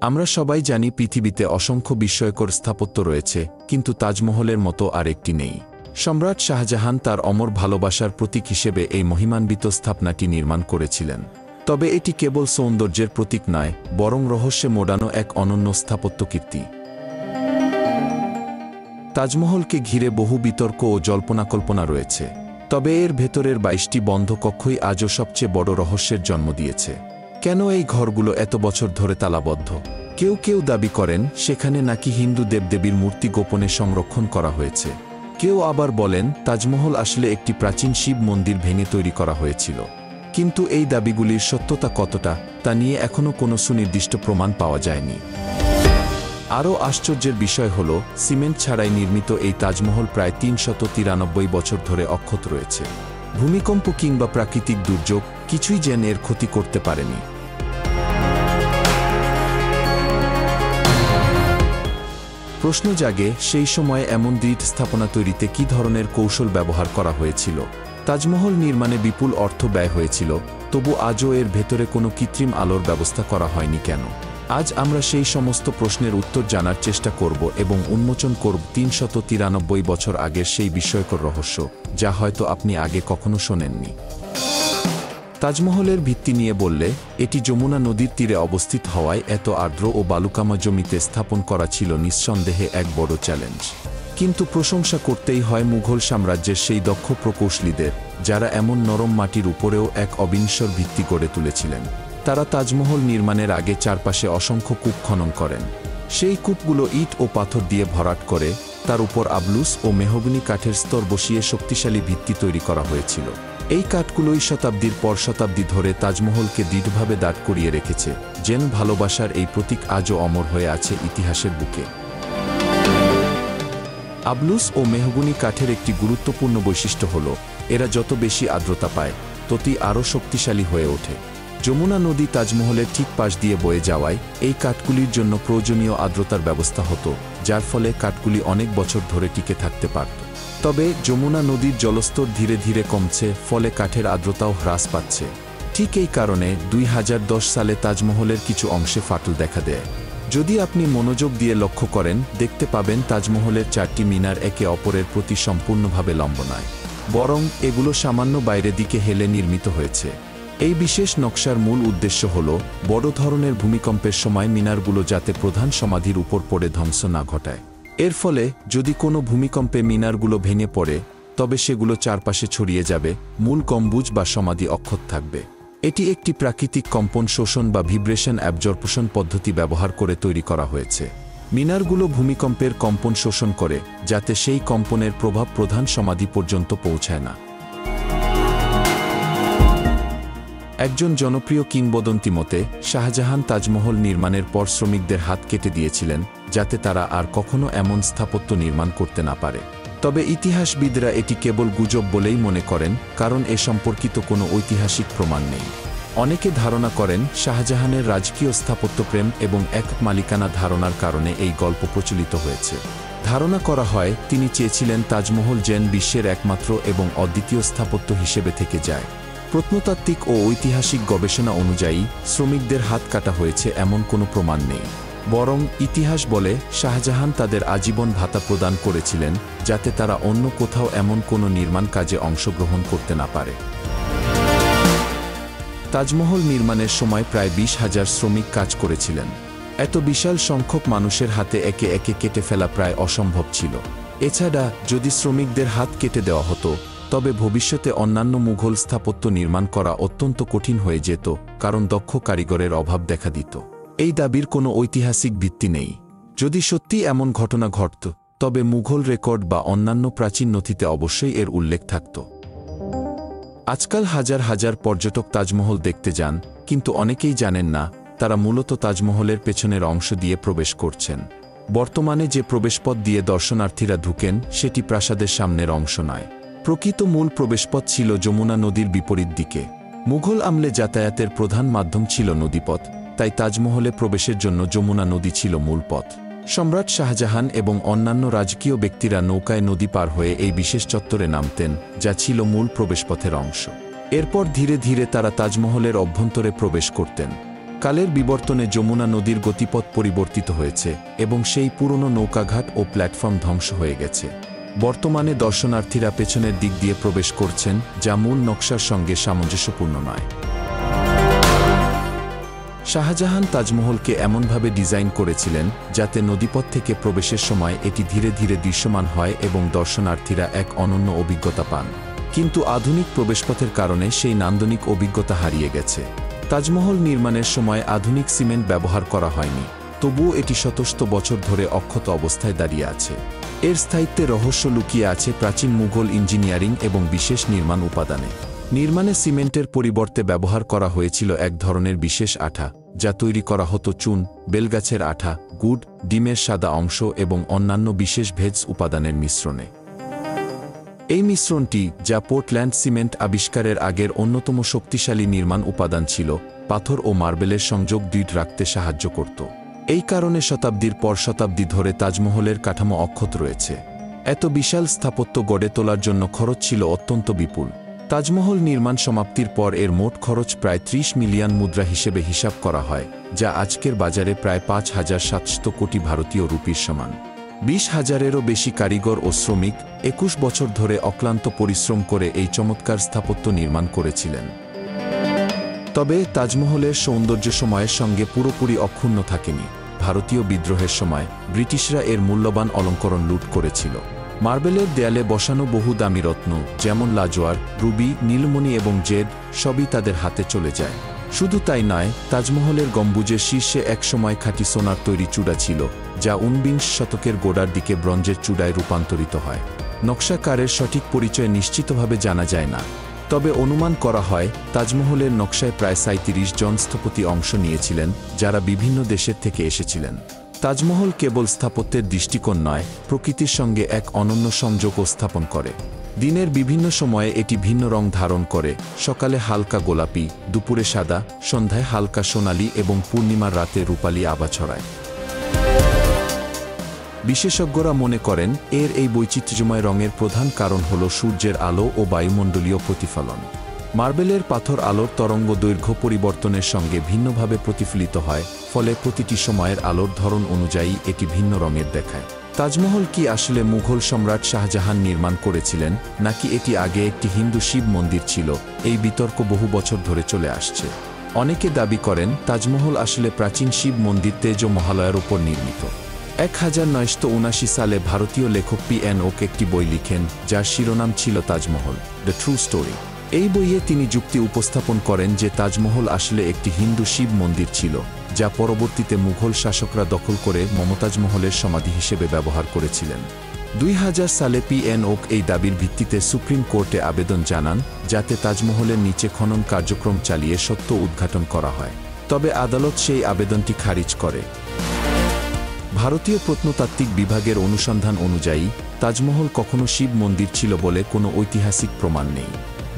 আমরা সবাই জানি পৃথিবীতে অসংখ্য বিস্ময়কর স্থাপত্য রয়েছে, কিন্তু তাজমহলের মতো আর একটি নেই। সম্রাট শাহজাহান তার অমর ভালোবাসার প্রতীক হিসেবে এই মহিমান্বিত স্থাপনাটি নির্মাণ করেছিলেন। তবে এটি কেবল সৌন্দর্যের প্রতীক নয়, বরং রহস্যে মোড়ানো এক অনন্য স্থাপত্যকীর্তি। তাজমহলকে ঘিরে বহু বিতর্ক ও জল্পনা-কল্পনা রয়েছে, তবে এর ভেতরের 22টি বন্ধ কক্ষই আজও সবচেয়ে বড় রহস্যের জন্ম দিয়েছে। কেন এই ঘরগুলো এত বছর ধরে তালাবদ্ধ? কেউ কেউ দাবি করেন সেখানে নাকি হিন্দু দেবদেবীর মূর্তি গোপনে সংরক্ষণ করা হয়েছে। কেউ আবার বলেন তাজমহল আসলে একটি প্রাচীন শিব মন্দির ভেঙে তৈরি করা হয়েছিল। কিন্তু এই দাবিগুলির সত্যতা কতটা, তা নিয়ে এখনও কোনো সুনির্দিষ্ট প্রমাণ পাওয়া যায়নি। আরও আশ্চর্যের বিষয় হল, সিমেন্ট ছাড়াই নির্মিত এই তাজমহল প্রায় 393 বছর ধরে অক্ষত রয়েছে। ভূমিকম্প কিংবা প্রাকৃতিক দুর্যোগ কিছুই যেন এর ক্ষতি করতে পারেনি। প্রশ্ন জাগে, সেই সময়ে এমন দৃঢ় স্থাপনা তৈরিতে কী ধরনের কৌশল ব্যবহার করা হয়েছিল? তাজমহল নির্মাণে বিপুল অর্থ ব্যয় হয়েছিল, তবু আজও এর ভেতরে কোনো কৃত্রিম আলোর ব্যবস্থা করা হয়নি কেন? আজ আমরা সেই সমস্ত প্রশ্নের উত্তর জানার চেষ্টা করব এবং উন্মোচন করব 393 বছর আগের সেই বিস্ময়কর রহস্য, যা হয়তো আপনি আগে কখনো শোনেননি। তাজমহলের ভিত্তি নিয়ে বললে, এটি যমুনা নদীর তীরে অবস্থিত হওয়ায় এত আর্দ্র ও বালুকামা জমিতে স্থাপন করা ছিল নিঃসন্দেহে এক বড় চ্যালেঞ্জ। কিন্তু প্রশংসা করতেই হয় মুঘল সাম্রাজ্যের সেই দক্ষ প্রকৌশলীদের, যারা এমন নরম মাটির উপরেও এক অবিনশ্বর ভিত্তি গড়ে তুলেছিলেন। তারা তাজমহল নির্মাণের আগে চারপাশে অসংখ্য কূপ খনন করেন। সেই কূপগুলো ইট ও পাথর দিয়ে ভরাট করে তার উপর আবলুস ও মেহগনি কাঠের স্তর বসিয়ে শক্তিশালী ভিত্তি তৈরি করা হয়েছিল। এই কাঠগুলোই শতাব্দীর পর শতাব্দী ধরে তাজমহলকে দৃঢ়ভাবে দাঁড় করিয়ে রেখেছে, যেন ভালোবাসার এই প্রতীক আজও অমর হয়ে আছে ইতিহাসের বুকে। আবলুস ও মেহগনি কাঠের একটি গুরুত্বপূর্ণ বৈশিষ্ট্য হল, এরা যত বেশি আর্দ্রতা পায় ততই আরও শক্তিশালী হয়ে ওঠে। যমুনা নদী তাজমহলের ঠিক পাশ দিয়ে বয়ে যাওয়ায় এই কাঠগুলির জন্য প্রয়োজনীয় আর্দ্রতার ব্যবস্থা হতো, যার ফলে কাঠগুলি অনেক বছর ধরে টিকে থাকতে পারত। তবে যমুনা নদীর জলস্তর ধীরে ধীরে কমছে, ফলে কাঠের আর্দ্রতাও হ্রাস পাচ্ছে। ঠিক এই কারণে 2010 সালে তাজমহলের কিছু অংশে ফাটল দেখা দেয়। যদি আপনি মনোযোগ দিয়ে লক্ষ্য করেন, দেখতে পাবেন তাজমহলের 4টি মিনার একে অপরের প্রতি সম্পূর্ণভাবে লম্ব নয়, বরং এগুলো সামান্য বাইরের দিকে হেলে নির্মিত হয়েছে। এই বিশেষ নকশার মূল উদ্দেশ্য হল বড় ধরনের ভূমিকম্পের সময় মিনারগুলো যাতে প্রধান সমাধির উপর পড়ে ধ্বংস না ঘটায়। এর ফলে যদি কোনো ভূমিকম্পে মিনারগুলো ভেঙে পড়ে, তবে সেগুলো চারপাশে ছড়িয়ে যাবে, মূল গম্বুজ বা সমাধি অক্ষত থাকবে। এটি একটি প্রাকৃতিক কম্পন শোষণ বা ভিব্রেশন অ্যাবজর্পশন পদ্ধতি ব্যবহার করে তৈরি করা হয়েছে। মিনারগুলো ভূমিকম্পের কম্পন শোষণ করে, যাতে সেই কম্পনের প্রভাব প্রধান সমাধি পর্যন্ত পৌঁছায় না। একজন জনপ্রিয় কিংবদন্তি মতে, শাহজাহান তাজমহল নির্মাণের পর শ্রমিকদের হাত কেটে দিয়েছিলেন, যাতে তারা আর কখনো এমন স্থাপত্য নির্মাণ করতে না পারে। তবে ইতিহাসবিদরা এটি কেবল গুজব বলেই মনে করেন, কারণ এ সম্পর্কিত কোনো ঐতিহাসিক প্রমাণ নেই। অনেকে ধারণা করেন শাহজাহানের রাজকীয় স্থাপত্যপ্রেম এবং এক মালিকানা ধারণার কারণে এই গল্প প্রচলিত হয়েছে। ধারণা করা হয় তিনি চেয়েছিলেন তাজমহল যেন বিশ্বের একমাত্র এবং অদ্বিতীয় স্থাপত্য হিসেবে থেকে যায়। প্রত্নতাত্ত্বিক ও ঐতিহাসিক গবেষণা অনুযায়ী শ্রমিকদের হাত কাটা হয়েছে এমন কোনো প্রমাণ নেই, বরং ইতিহাস বলে শাহজাহান তাদের আজীবন ভাতা প্রদান করেছিলেন, যাতে তারা অন্য কোথাও এমন কোনো নির্মাণ কাজে অংশগ্রহণ করতে না পারে। তাজমহল নির্মাণের সময় প্রায় 20,000 শ্রমিক কাজ করেছিলেন। এত বিশাল সংখ্যক মানুষের হাতে একে একে কেটে ফেলা প্রায় অসম্ভব ছিল। এছাড়া যদি শ্রমিকদের হাত কেটে দেওয়া হতো, তবে ভবিষ্যতে অন্যান্য মুঘল স্থাপত্য নির্মাণ করা অত্যন্ত কঠিন হয়ে যেত, কারণ দক্ষ কারিগরের অভাব দেখা দিত। এই দাবির কোনো ঐতিহাসিক ভিত্তি নেই। যদি সত্যি এমন ঘটনা ঘটত, তবে মুঘল রেকর্ড বা অন্যান্য প্রাচীন নথিতে অবশ্যই এর উল্লেখ থাকত। আজকাল হাজার হাজার পর্যটক তাজমহল দেখতে যান, কিন্তু অনেকেই জানেন না তারা মূলত তাজমহলের পেছনের অংশ দিয়ে প্রবেশ করছেন। বর্তমানে যে প্রবেশপথ দিয়ে দর্শনার্থীরা ঢুকেন, সেটি প্রাসাদের সামনের অংশ নয়। প্রকৃত মূল প্রবেশপথ ছিল যমুনা নদীর বিপরীত দিকে। মুঘল আমলে যাতায়াতের প্রধান মাধ্যম ছিল নদীপথ, তাই তাজমহলে প্রবেশের জন্য যমুনা নদী ছিল মূল পথ। সম্রাট শাহজাহান এবং অন্যান্য রাজকীয় ব্যক্তিরা নৌকায় নদী পার হয়ে এই বিশেষ চত্বরে নামতেন, যা ছিল মূল প্রবেশপথের অংশ। এরপর ধীরে ধীরে তারা তাজমহলের অভ্যন্তরে প্রবেশ করতেন। কালের বিবর্তনে যমুনা নদীর গতিপথ পরিবর্তিত হয়েছে এবং সেই পুরনো নৌকাঘাট ও প্ল্যাটফর্ম ধ্বংস হয়ে গেছে। বর্তমানে দর্শনার্থীরা পেছনের দিক দিয়ে প্রবেশ করছেন, যা মূল নকশার সঙ্গে সামঞ্জস্যপূর্ণ নয়। শাহজাহান তাজমহলকে এমনভাবে ডিজাইন করেছিলেন যাতে নদীপথ থেকে প্রবেশের সময় এটি ধীরে ধীরে দৃশ্যমান হয় এবং দর্শনার্থীরা এক অনন্য অভিজ্ঞতা পান। কিন্তু আধুনিক প্রবেশপথের কারণে সেই নান্দনিক অভিজ্ঞতা হারিয়ে গেছে। তাজমহল নির্মাণের সময় আধুনিক সিমেন্ট ব্যবহার করা হয়নি, তবুও এটি শত বছর ধরে অক্ষত অবস্থায় দাঁড়িয়ে আছে। এর স্থায়িত্বে রহস্য লুকিয়ে আছে প্রাচীন মুঘল ইঞ্জিনিয়ারিং এবং বিশেষ নির্মাণ উপাদানে। নির্মাণে সিমেন্টের পরিবর্তে ব্যবহার করা হয়েছিল এক ধরনের বিশেষ আঠা, যা তৈরি করা হতো চুন, বেলগাছের আঠা, গুড়, ডিমের সাদা অংশ এবং অন্যান্য বিশেষ ভেজ উপাদানের মিশ্রণে। এই মিশ্রণটি, যা পোর্টল্যান্ড সিমেন্ট আবিষ্কারের আগের অন্যতম শক্তিশালী নির্মাণ উপাদান ছিল, পাথর ও মার্বেলের সংযোগ দৃঢ় রাখতে সাহায্য করত। এই কারণে শতাব্দীর পর শতাব্দী ধরে তাজমহলের কাঠামো অক্ষত রয়েছে। এত বিশাল স্থাপত্য গড়ে তোলার জন্য খরচ ছিল অত্যন্ত বিপুল। তাজমহল নির্মাণ সমাপ্তির পর এর মোট খরচ প্রায় ৩০ মিলিয়ন মুদ্রা হিসেবে হিসাব করা হয়, যা আজকের বাজারে প্রায় ৫,৭০০ কোটি ভারতীয় রুপির সমান। ২০,০০০-এরও বেশি কারিগর ও শ্রমিক ২১ বছর ধরে অক্লান্ত পরিশ্রম করে এই চমৎকার স্থাপত্য নির্মাণ করেছিলেন। তবে তাজমহলের সৌন্দর্য সময়ের সঙ্গে পুরোপুরি অক্ষুণ্ণ থাকেনি। ভারতীয় বিদ্রোহের সময় ব্রিটিশরা এর মূল্যবান অলঙ্করণ লুট করেছিল। মার্বেলের দেয়ালে বসানো বহু দামি রত্ন, যেমন লাজোয়ার, রুবি, নীলমণি এবং জেড, সবই তাদের হাতে চলে যায়। শুধু তাই নয়, তাজমহলের গম্বুজের শীর্ষে একসময় খাঁটি সোনার তৈরি চূড়া ছিল, যা ১৯ শতকের গোড়ার দিকে ব্রোঞ্জের চূড়ায় রূপান্তরিত হয়। নকশাকারের সঠিক পরিচয় নিশ্চিতভাবে জানা যায় না, তবে অনুমান করা হয় তাজমহলের নকশায় প্রায় ৩৭ জন স্থপতি অংশ নিয়েছিলেন, যারা বিভিন্ন দেশের থেকে এসেছিলেন। তাজমহল কেবল স্থাপত্যের দৃষ্টিকোণ নয়, প্রকৃতির সঙ্গে এক অনন্য সংযোগও স্থাপন করে। দিনের বিভিন্ন সময়ে এটি ভিন্ন রং ধারণ করে, সকালে হালকা গোলাপি, দুপুরে সাদা, সন্ধ্যায় হালকা সোনালি এবং পূর্ণিমার রাতে রূপালি আভা ছড়ায়। বিশেষজ্ঞরা মনে করেন এর এই বৈচিত্র্যময় রঙের প্রধান কারণ হল সূর্যের আলো ও বায়ুমণ্ডলীয় প্রতিফলন। মার্বেলের পাথর আলোর তরঙ্গ দৈর্ঘ্য পরিবর্তনের সঙ্গে ভিন্নভাবে প্রতিফলিত হয়, ফলে প্রতিটি সময়ের আলোর ধরন অনুযায়ী এটি ভিন্ন রঙের দেখায়। তাজমহল কি আসলে মুঘল সম্রাট শাহজাহান নির্মাণ করেছিলেন, নাকি এটি আগে একটি হিন্দু শিব মন্দির ছিল? এই বিতর্ক বহু বছর ধরে চলে আসছে। অনেকে দাবি করেন তাজমহল আসলে প্রাচীন শিব মন্দির তেজ ও মহালয়ার উপর নির্মিত। ১৯৭৯ সালে ভারতীয় লেখক P.N. ওক একটি বই লিখেন, যার শিরোনাম ছিল তাজমহল, দ্য ট্রু স্টোরি। এই বইয়ে তিনি যুক্তি উপস্থাপন করেন যে তাজমহল আসলে একটি হিন্দু শিব মন্দির ছিল, যা পরবর্তীতে মুঘল শাসকরা দখল করে মমতাজ মহলের সমাধি হিসেবে ব্যবহার করেছিলেন। ২০০০ সালে P.N. ওক এই দাবির ভিত্তিতে সুপ্রিম কোর্টে আবেদন জানান, যাতে তাজমহলের নিচে খনন কার্যক্রম চালিয়ে সত্য উদ্ঘাটন করা হয়। তবে আদালত সেই আবেদনটি খারিজ করে। ভারতীয় প্রত্নতাত্ত্বিক বিভাগের অনুসন্ধান অনুযায়ী তাজমহল কখনো শিব মন্দির ছিল বলে কোনো ঐতিহাসিক প্রমাণ নেই,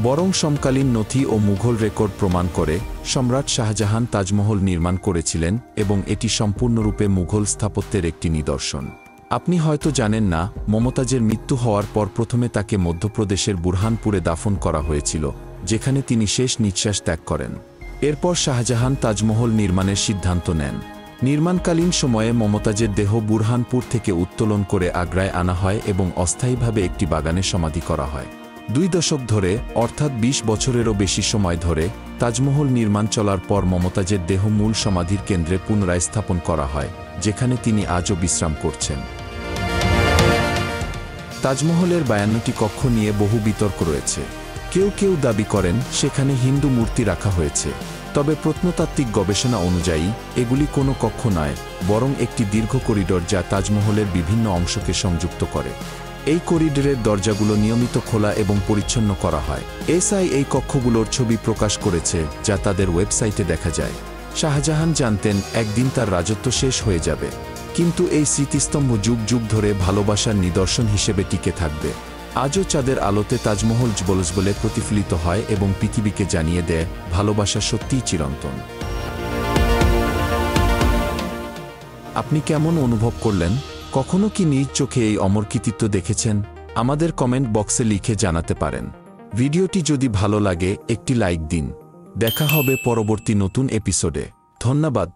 বরং সমকালীন নথি ও মুঘল রেকর্ড প্রমাণ করে সম্রাট শাহজাহান তাজমহল নির্মাণ করেছিলেন এবং এটি সম্পূর্ণরূপে মুঘল স্থাপত্যের একটি নিদর্শন। আপনি হয়তো জানেন না, মমতাজের মৃত্যু হওয়ার পর প্রথমে তাকে মধ্যপ্রদেশের বুরহানপুরে দাফন করা হয়েছিল, যেখানে তিনি শেষ নিঃশ্বাস ত্যাগ করেন। এরপর শাহজাহান তাজমহল নির্মাণের সিদ্ধান্ত নেন। নির্মাণকালীন সময়ে মমতাজের দেহ বুরহানপুর থেকে উত্তোলন করে আগ্রায় আনা হয় এবং অস্থায়ীভাবে একটি বাগানে সমাধি করা হয়। ২ দশক ধরে, অর্থাৎ ২০ বছরেরও বেশি সময় ধরে, তাজমহল নির্মাণ চলার পর মমতাজের দেহ মূল সমাধির কেন্দ্রে পুনরায় স্থাপন করা হয়, যেখানে তিনি আজও বিশ্রাম করছেন। তাজমহলের ৫২টি কক্ষ নিয়ে বহু বিতর্ক রয়েছে। কেউ কেউ দাবি করেন সেখানে হিন্দু মূর্তি রাখা হয়েছে, তবে প্রত্নতাত্ত্বিক গবেষণা অনুযায়ী এগুলি কোনো কক্ষ নয়, বরং একটি দীর্ঘ করিডোর যা তাজমহলের বিভিন্ন অংশকে সংযুক্ত করে। এই করিডোরের দরজাগুলো নিয়মিত খোলা এবং পরিচ্ছন্ন করা হয়। এসআই এই কক্ষগুলোর ছবি প্রকাশ করেছে, যা তাদের ওয়েবসাইটে দেখা যায়। শাহজাহান জানতেন একদিন তার রাজত্ব শেষ হয়ে যাবে, কিন্তু এই স্মৃতিস্তম্ভ যুগ যুগ ধরে ভালোবাসার নিদর্শন হিসেবে টিকে থাকবে। আজও চাঁদের আলোতে তাজমহল জ্বলস বলে প্রতিফলিত হয় এবং পৃথিবীকে জানিয়ে দেয় ভালোবাসা সত্যিই চিরন্তন। আপনি কেমন অনুভব করলেন? কখনো কি নিজ চোখে এই অমর কৃতিত্ব দেখেছেন? আমাদের কমেন্ট বক্সে লিখে জানাতে পারেন। ভিডিওটি যদি ভালো লাগে একটি লাইক দিন। দেখা হবে পরবর্তী নতুন এপিসোডে। ধন্যবাদ।